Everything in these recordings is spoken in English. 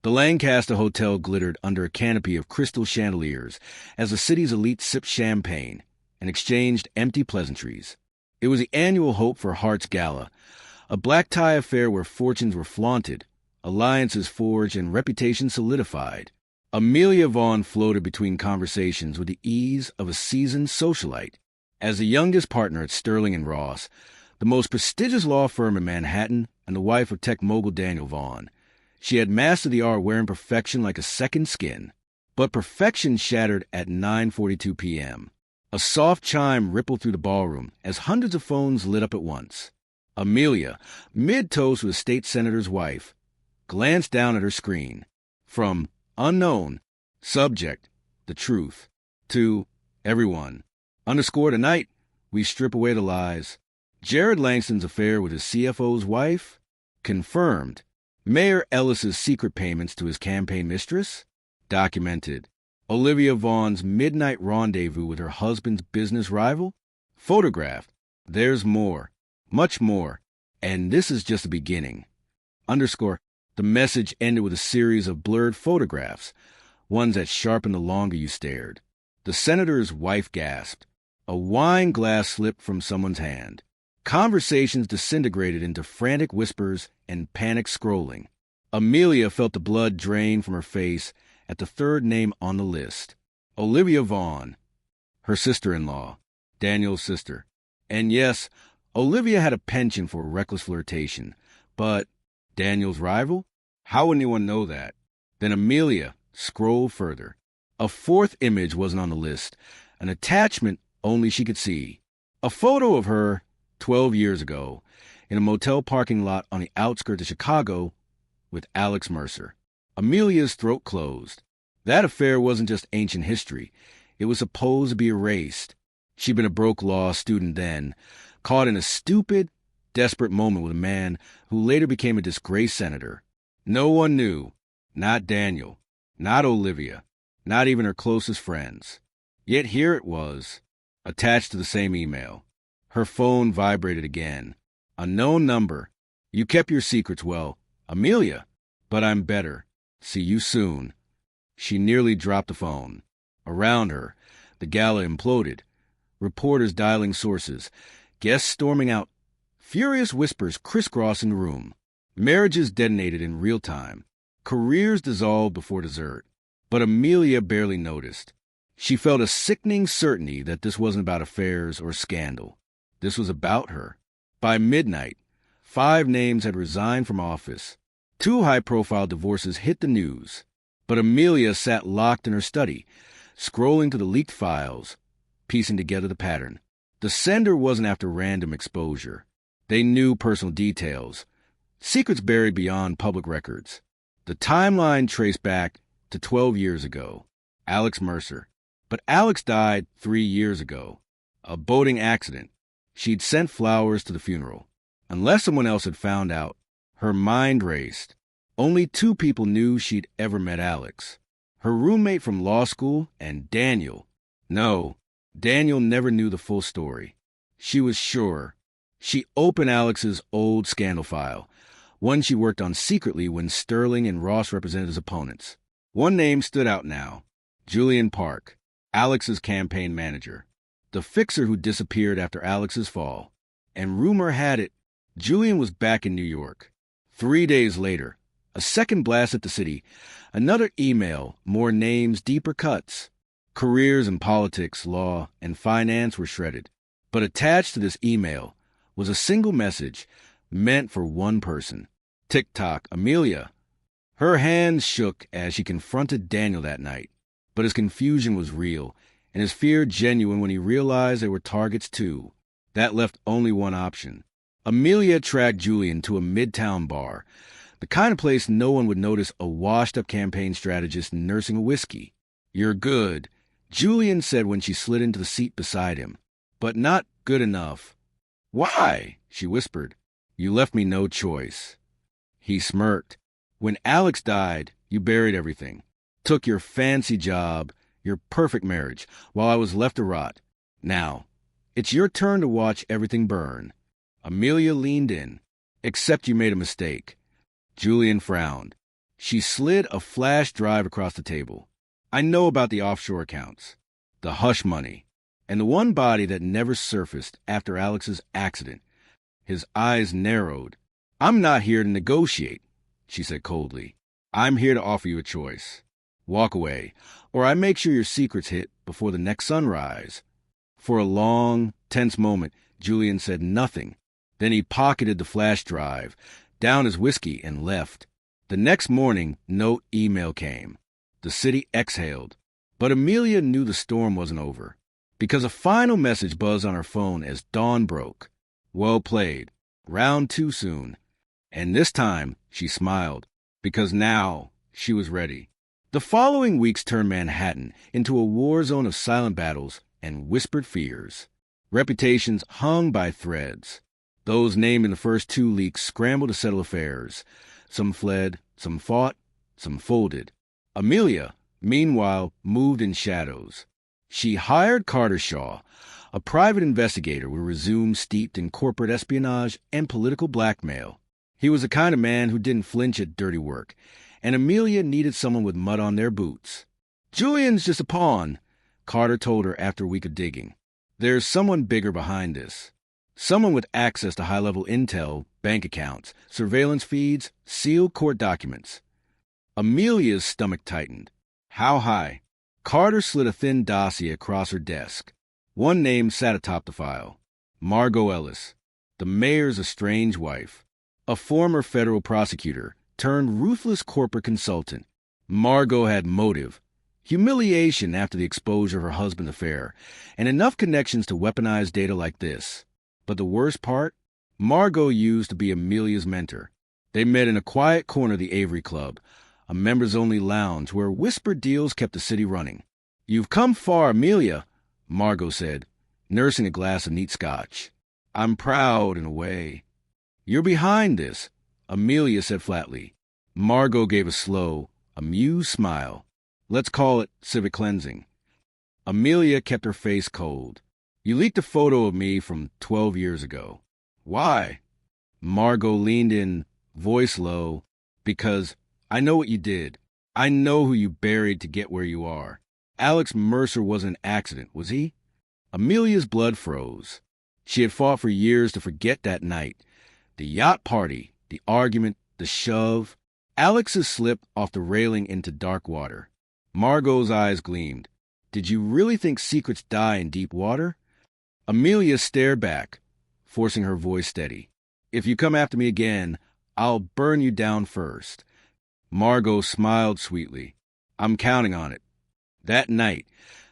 The Lancaster Hotel glittered under a canopy of crystal chandeliers as the city's elite sipped champagne and exchanged empty pleasantries. It was the annual Hope for Hearts Gala, a black-tie affair where fortunes were flaunted, alliances forged, and reputations solidified. Amelia Vaughn floated between conversations with the ease of a seasoned socialite. As the youngest partner at Sterling and Ross, the most prestigious law firm in Manhattan, and the wife of tech mogul Daniel Vaughn, she had mastered the art of wearing perfection like a second skin. But perfection shattered at 9:42 p.m. A soft chime rippled through the ballroom as hundreds of phones lit up at once. Amelia, mid-toast with a state senator's wife, glanced down at her screen. From unknown, subject, the truth, to everyone. Underscore tonight, we strip away the lies. Jared Langston's affair with his CFO's wife? Confirmed. Mayor Ellis's secret payments to his campaign mistress? Documented. Olivia Vaughn's midnight rendezvous with her husband's business rival? Photographed. There's more. Much more. And this is just the beginning. Underscore. The message ended with a series of blurred photographs, ones that sharpened the longer you stared. The senator's wife gasped. A wine glass slipped from someone's hand. Conversations disintegrated into frantic whispers and panicked scrolling. Amelia felt the blood drain from her face at the third name on the list. Olivia Vaughn, her sister-in-law, Daniel's sister. And yes, Olivia had a penchant for reckless flirtation, but Daniel's rival? How would anyone know that? Then Amelia scrolled further. A fourth image wasn't on the list, an attachment only she could see. A photo of her 12 years ago in a motel parking lot on the outskirts of Chicago with Alex Mercer. Amelia's throat closed. That affair wasn't just ancient history. It was supposed to be erased. She'd been a broke law student then, caught in a stupid, desperate moment with a man who later became a disgraced senator. No one knew. Not Daniel. Not Olivia. Not even her closest friends. Yet here it was, attached to the same email. Her phone vibrated again. Unknown number. You kept your secrets well, Amelia. But I'm better. See you soon. She nearly dropped the phone. Around her, the gala imploded. Reporters dialing sources. Guests storming out. Furious whispers crisscrossing the room. Marriages detonated in real time. Careers dissolved before dessert. But Amelia barely noticed. She felt a sickening certainty that this wasn't about affairs or scandal. This was about her. By midnight, 5 names had resigned from office. 2 high-profile divorces hit the news. But Amelia sat locked in her study, scrolling through the leaked files, piecing together the pattern. The sender wasn't after random exposure. They knew personal details, secrets buried beyond public records. The timeline traced back to 12 years ago. Alex Mercer. But Alex died 3 years ago. A boating accident. She'd sent flowers to the funeral. Unless someone else had found out, her mind raced. Only 2 people knew she'd ever met Alex. Her roommate from law school and Daniel. No, Daniel never knew the full story. She was sure. She opened Alex's old scandal file, one she worked on secretly when Sterling and Ross represented his opponents. One name stood out now. Julian Park, Alex's campaign manager. The fixer who disappeared after Alex's fall. And rumor had it, Julian was back in New York. 3 days later, a second blast at the city, another email, more names, deeper cuts. Careers in politics, law, and finance were shredded. But attached to this email was a single message meant for one person. Tick-tock, Amelia. Her hands shook as she confronted Daniel that night. But his confusion was real, and his fear genuine when he realized they were targets too. That left only one option. Amelia tracked Julian to a midtown bar, the kind of place no one would notice a washed-up campaign strategist nursing a whiskey. "You're good," Julian said when she slid into the seat beside him. "But not good enough." "Why?" she whispered. "You left me no choice." He smirked. "When Alex died, you buried everything. Took your fancy job, your perfect marriage, while I was left to rot. Now, it's your turn to watch everything burn." Amelia leaned in. "Except you made a mistake." Julian frowned. She slid a flash drive across the table. I know about the offshore accounts, the hush money, and the one body that never surfaced after Alex's accident. His eyes narrowed. I'm not here to negotiate, she said coldly. I'm here to offer you a choice. Walk away, or I make sure your secret's hit before the next sunrise. For a long, tense moment, Julian said nothing. Then he pocketed the flash drive, downed his whiskey, and left. The next morning, no email came. The city exhaled. But Amelia knew the storm wasn't over, because a final message buzzed on her phone as dawn broke. Well played. Round 2 soon. And this time, she smiled, because now she was ready. The following weeks turned Manhattan into a war zone of silent battles and whispered fears. Reputations hung by threads. Those named in the first 2 leaks scrambled to settle affairs. Some fled, some fought, some folded. Amelia, meanwhile, moved in shadows. She hired Carter Shaw, a private investigator with resume steeped in corporate espionage and political blackmail. He was the kind of man who didn't flinch at dirty work, and Amelia needed someone with mud on their boots. Julian's just a pawn, Carter told her after a week of digging. There's someone bigger behind this. Someone with access to high-level intel, bank accounts, surveillance feeds, sealed court documents. Amelia's stomach tightened. How high? Carter slid a thin dossier across her desk. One name sat atop the file. Margot Ellis, the mayor's estranged wife. A former federal prosecutor turned ruthless corporate consultant. Margot had motive. Humiliation after the exposure of her husband's affair, and enough connections to weaponize data like this. But the worst part? Margot used to be Amelia's mentor. They met in a quiet corner of the Avery Club, a members-only lounge where whispered deals kept the city running. You've come far, Amelia, Margot said, nursing a glass of neat scotch. I'm proud in a way. You're behind this, Amelia said flatly. Margot gave a slow, amused smile. Let's call it civic cleansing. Amelia kept her face cold. You leaked a photo of me from 12 years ago. Why? Margot leaned in, voice low. Because I know what you did. I know who you buried to get where you are. Alex Mercer wasn't an accident, was he? Amelia's blood froze. She had fought for years to forget that night. The yacht party, the argument, the shove. Alex's slip off the railing into dark water. Margot's eyes gleamed. Did you really think secrets die in deep water? Amelia stared back, forcing her voice steady. If you come after me again, I'll burn you down first. Margot smiled sweetly. I'm counting on it. That night,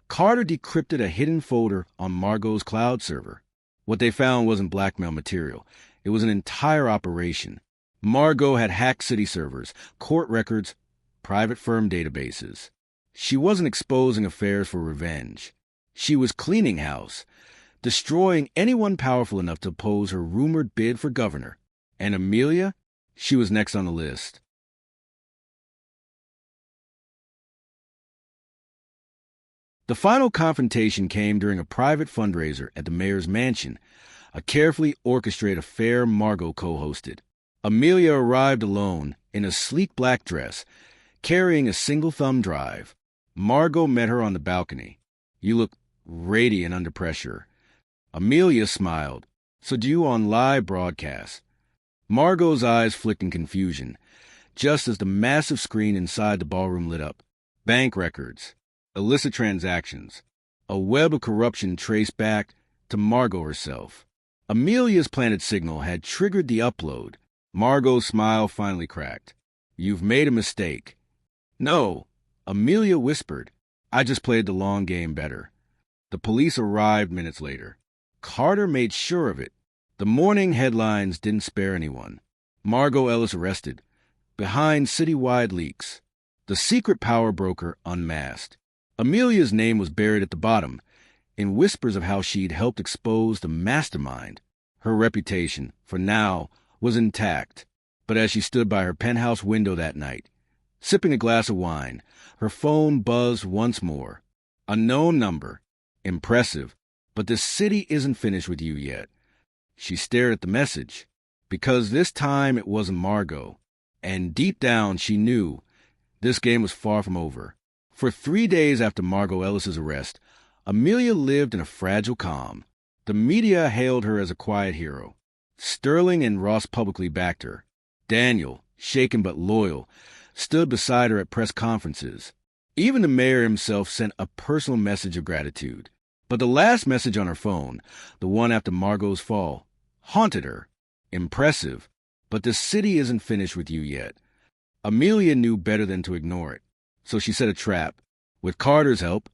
Carter decrypted a hidden folder on Margot's cloud server. What they found wasn't blackmail material. It was an entire operation. Margot had hacked city servers, court records, private firm databases. She wasn't exposing affairs for revenge. She was cleaning house, destroying anyone powerful enough to oppose her rumored bid for governor. And Amelia? She was next on the list. The final confrontation came during a private fundraiser at the mayor's mansion, a carefully orchestrated affair Margot co-hosted. Amelia arrived alone, in a sleek black dress, carrying a single thumb drive. Margot met her on the balcony. You look radiant under pressure. Amelia smiled. So do you on live broadcast? Margot's eyes flicked in confusion, just as the massive screen inside the ballroom lit up. Bank records, illicit transactions, a web of corruption traced back to Margot herself. Amelia's planted signal had triggered the upload. Margot's smile finally cracked. You've made a mistake. No, Amelia whispered. I just played the long game better. The police arrived minutes later. Carter made sure of it. The morning headlines didn't spare anyone. Margot Ellis arrested. Behind citywide leaks. The secret power broker unmasked. Amelia's name was buried at the bottom, in whispers of how she'd helped expose the mastermind. Her reputation, for now, was intact. But as she stood by her penthouse window that night, sipping a glass of wine, her phone buzzed once more. A known number. Impressive. But the city isn't finished with you yet. She stared at the message. Because this time it wasn't Margot. And deep down, she knew this game was far from over. For 3 days after Margot Ellis's arrest, Amelia lived in a fragile calm. The media hailed her as a quiet hero. Sterling and Ross publicly backed her. Daniel, shaken but loyal, stood beside her at press conferences. Even the mayor himself sent a personal message of gratitude. But the last message on her phone, the one after Margot's fall, haunted her. Impressive, but the city isn't finished with you yet. Amelia knew better than to ignore it, so she set a trap. With Carter's help,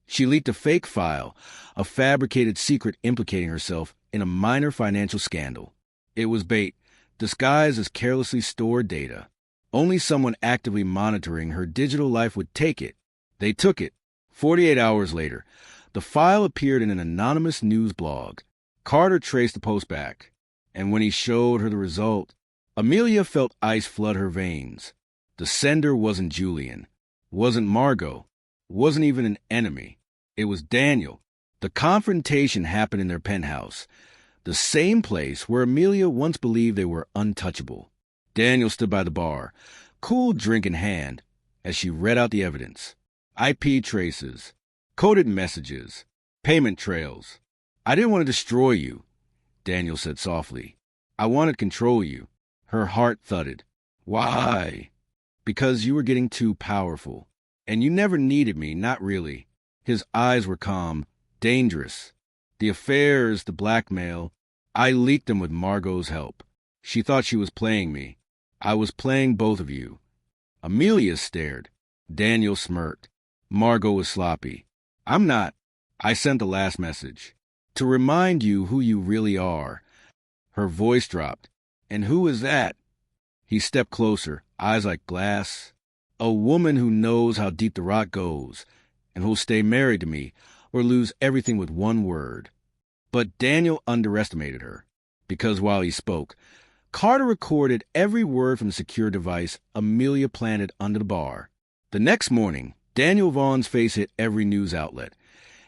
she leaked a fake file, a fabricated secret implicating herself in a minor financial scandal. It was bait, disguised as carelessly stored data. Only someone actively monitoring her digital life would take it. They took it. 48 hours later, the file appeared in an anonymous news blog. Carter traced the post back, and when he showed her the result, Amelia felt ice flood her veins. The sender wasn't Julian, wasn't Margot, wasn't even an enemy. It was Daniel. The confrontation happened in their penthouse, the same place where Amelia once believed they were untouchable. Daniel stood by the bar, cool drink in hand, as she read out the evidence. IP traces, coded messages, payment trails. I didn't want to destroy you, Daniel said softly. I wanted to control you. Her heart thudded. Why? Because you were getting too powerful. And you never needed me, not really. His eyes were calm, dangerous. The affairs, the blackmail, I leaked them with Margot's help. She thought she was playing me. I was playing both of you. Amelia stared. Daniel smirked. Margot was sloppy. I'm not. I sent the last message. To remind you who you really are. Her voice dropped. And who is that? He stepped closer, eyes like glass. A woman who knows how deep the rock goes, and who'll stay married to me or lose everything with one word. But Daniel underestimated her, because while he spoke, Carter recorded every word from the secure device Amelia planted under the bar. The next morning, Daniel Vaughn's face hit every news outlet,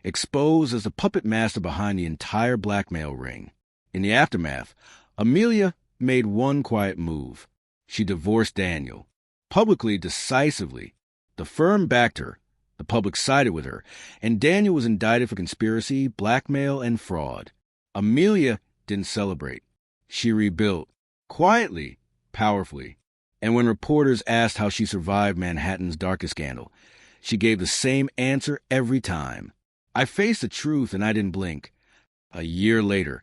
exposed as the puppet master behind the entire blackmail ring. In the aftermath, Amelia made one quiet move. She divorced Daniel. Publicly, decisively. The firm backed her. The public sided with her. And Daniel was indicted for conspiracy, blackmail, and fraud. Amelia didn't celebrate. She rebuilt. Quietly, powerfully. And when reporters asked how she survived Manhattan's darkest scandal, she gave the same answer every time. I faced the truth and I didn't blink. A year later,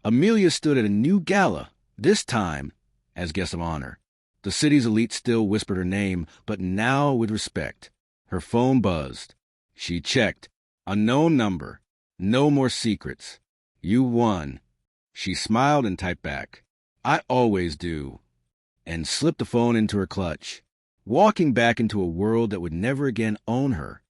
Amelia stood at a new gala, this time as guest of honor. The city's elite still whispered her name, but now with respect. Her phone buzzed. She checked. Unknown number. No more secrets. You won. She smiled and typed back. I always do. And slipped the phone into her clutch, walking back into a world that would never again own her.